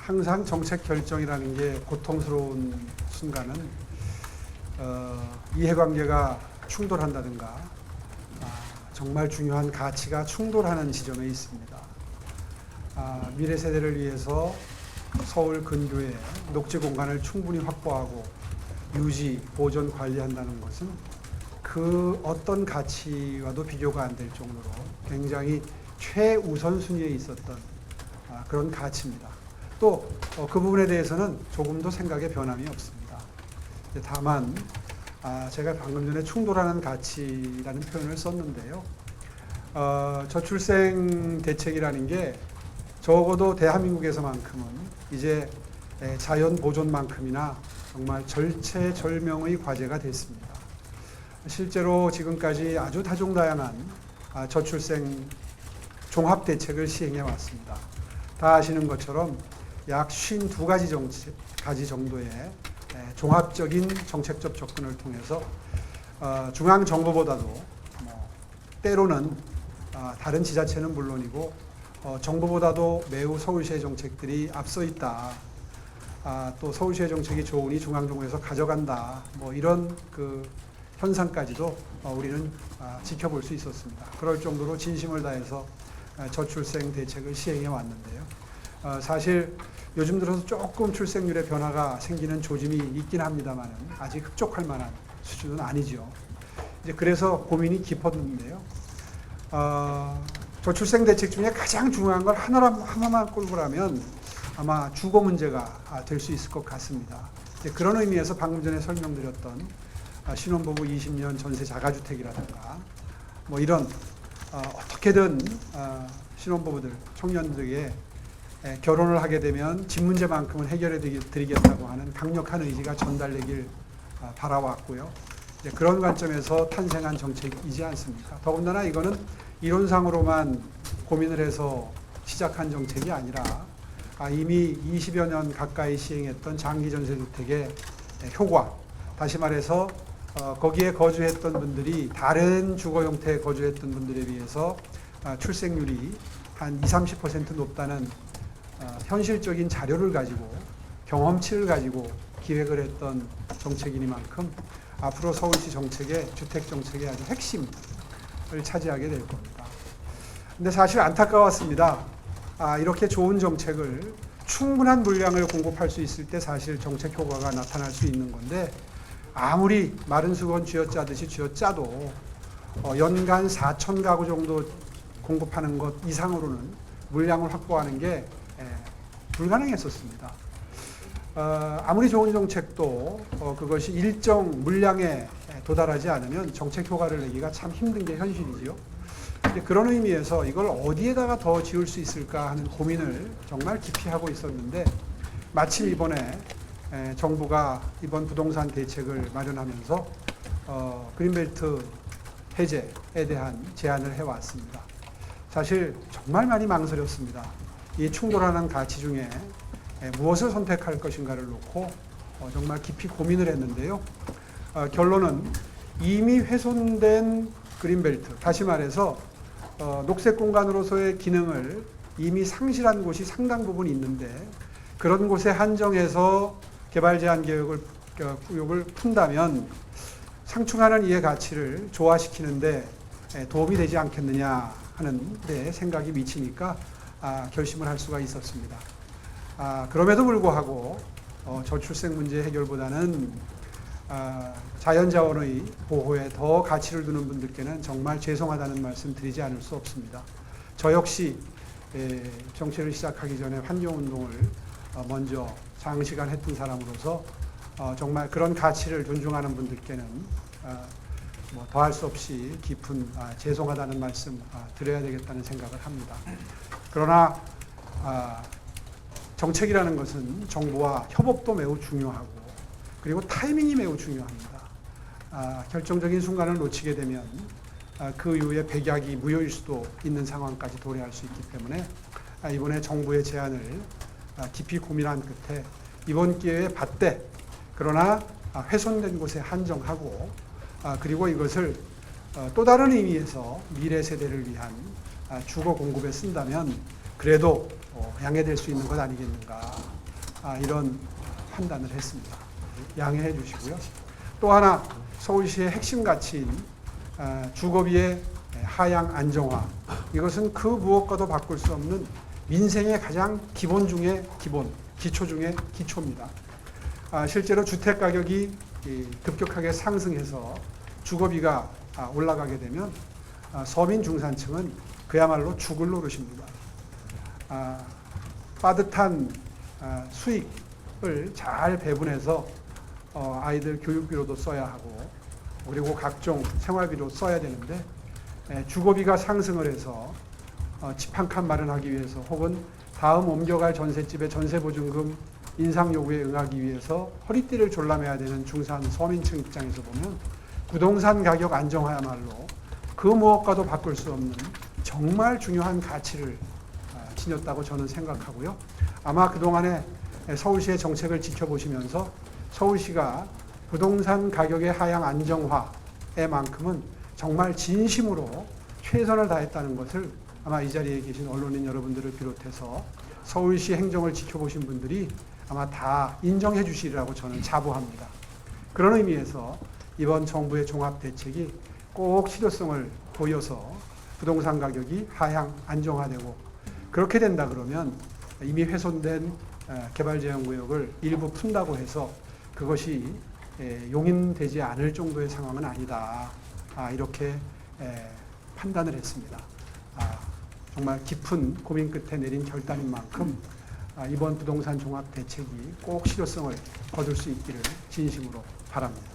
항상 정책 결정이라는 게 고통스러운 순간은 이해관계가 충돌한다든가 정말 중요한 가치가 충돌하는 지점에 있습니다. 미래 세대를 위해서 서울 근교에 녹지 공간을 충분히 확보하고 유지, 보존, 관리한다는 것은 그 어떤 가치와도 비교가 안 될 정도로 굉장히 최우선순위에 있었던 그런 가치입니다. 또 그 부분에 대해서는 조금도 생각의 변함이 없습니다. 다만 제가 방금 전에 충돌하는 가치라는 표현을 썼는데요. 저출생 대책이라는 게 적어도 대한민국에서만큼은 이제 자연 보존만큼이나 정말 절체절명의 과제가 됐습니다. 실제로 지금까지 아주 다종다양한 저출생 종합 대책을 시행해 왔습니다. 다 아시는 것처럼 약 52가지 정도의 종합적인 정책적 접근을 통해서 중앙 정부보다도 때로는 다른 지자체는 물론이고 정부보다도 매우 서울시의 정책들이 앞서 있다. 또 서울시의 정책이 좋으니 중앙정부에서 가져간다. 이런 그 현상까지도 우리는 지켜볼 수 있었습니다. 그럴 정도로 진심을 다해서 저출생 대책을 시행해 왔는데요. 사실 요즘 들어서 조금 출생률의 변화가 생기는 조짐이 있긴 합니다만 아직 흡족할 만한 수준은 아니죠. 이제 그래서 고민이 깊었는데요. 저출생 대책 중에 가장 중요한 걸 하나만 꼽으라면 아마 주거 문제가 될 수 있을 것 같습니다. 이제 그런 의미에서 방금 전에 설명드렸던 신혼부부 20년 전세 자가주택이라든가 이런 어떻게든 신혼부부들, 청년들에게 결혼을 하게 되면 집 문제만큼은 해결해 드리겠다고 하는 강력한 의지가 전달되길 바라왔고요. 이제 그런 관점에서 탄생한 정책이지 않습니까? 더군다나 이거는 이론상으로만 고민을 해서 시작한 정책이 아니라 이미 20여 년 가까이 시행했던 장기 전세주택의 효과, 다시 말해서 거기에 거주했던 분들이 다른 주거 형태에 거주했던 분들에 비해서 출생률이 한 20, 30% 높다는 현실적인 자료를 가지고 경험치를 가지고 기획을 했던 정책이니만큼 앞으로 서울시 정책의 주택 정책의 아주 핵심을 차지하게 될 겁니다. 근데 사실 안타까웠습니다. 이렇게 좋은 정책을 충분한 물량을 공급할 수 있을 때 사실 정책 효과가 나타날 수 있는 건데 아무리 마른 수건 쥐어짜듯이 쥐어짜도 연간 4천 가구 정도 공급하는 것 이상으로는 물량을 확보하는 게 불가능했었습니다. 아무리 좋은 정책도 그것이 일정 물량에 도달하지 않으면 정책 효과를 내기가 참 힘든 게 현실이지요. 그런 의미에서 이걸 어디에다가 더 지을 수 있을까 하는 고민을 정말 깊이 하고 있었는데 마침 이번에 정부가 이번 부동산 대책을 마련하면서 그린벨트 해제에 대한 제안을 해왔습니다. 사실 정말 많이 망설였습니다. 이 충돌하는 가치 중에 무엇을 선택할 것인가를 놓고 정말 깊이 고민을 했는데요. 결론은 이미 훼손된 그린벨트, 다시 말해서 녹색 공간으로서의 기능을 이미 상실한 곳이 상당 부분 있는데 그런 곳에 한정해서 개발 제한 구역을 푼다면 상충하는 이의 가치를 조화시키는데 도움이 되지 않겠느냐 하는 데 생각이 미치니까 결심을 할 수가 있었습니다. 그럼에도 불구하고 저출생 문제 해결보다는 자연자원의 보호에 더 가치를 두는 분들께는 정말 죄송하다는 말씀 드리지 않을 수 없습니다. 저 역시 정치를 시작하기 전에 환경운동을 먼저 장시간 했던 사람으로서 정말 그런 가치를 존중하는 분들께는 더할 수 없이 깊은 죄송하다는 말씀 드려야 되겠다는 생각을 합니다. 그러나 정책이라는 것은 정부와 협업도 매우 중요하고 그리고 타이밍이 매우 중요합니다. 결정적인 순간을 놓치게 되면 그 이후에 백약이 무효일 수도 있는 상황까지 도래할 수 있기 때문에 이번에 정부의 제안을 깊이 고민한 끝에 이번 기회에 받되 그러나 훼손된 곳에 한정하고 그리고 이것을 또 다른 의미에서 미래 세대를 위한 주거 공급에 쓴다면 그래도 양해될 수 있는 것 아니겠는가. 이런 판단을 했습니다. 양해해 주시고요. 또 하나 서울시의 핵심 가치인 주거비의 하향 안정화, 이것은 그 무엇과도 바꿀 수 없는 민생의 가장 기본 중에 기본, 기초 중에 기초입니다. 실제로 주택 가격이 급격하게 상승해서 주거비가 올라가게 되면 서민 중산층은 그야말로 죽을 노릇입니다. 빠듯한 수익을 잘 배분해서 아이들 교육비로도 써야 하고 그리고 각종 생활비로 써야 되는데 주거비가 상승을 해서 집 한 칸 마련하기 위해서 혹은 다음 옮겨갈 전셋집의 전세보증금 인상 요구에 응하기 위해서 허리띠를 졸라매야 되는 중산 서민층 입장에서 보면 부동산 가격 안정화야말로 그 무엇과도 바꿀 수 없는 정말 중요한 가치를 지녔다고 저는 생각하고요. 아마 그동안에 서울시의 정책을 지켜보시면서 서울시가 부동산 가격의 하향 안정화에만큼은 정말 진심으로 최선을 다했다는 것을 아마 이 자리에 계신 언론인 여러분들을 비롯해서 서울시 행정을 지켜보신 분들이 아마 다 인정해 주시리라고 저는 자부합니다. 그런 의미에서 이번 정부의 종합대책이 꼭 실효성을 보여서 부동산 가격이 하향 안정화되고 그렇게 된다 그러면 이미 훼손된 개발제한구역을 일부 푼다고 해서 그것이 용인되지 않을 정도의 상황은 아니다. 이렇게 판단을 했습니다. 정말 깊은 고민 끝에 내린 결단인 만큼 이번 부동산 종합대책이 꼭 실효성을 거둘 수 있기를 진심으로 바랍니다.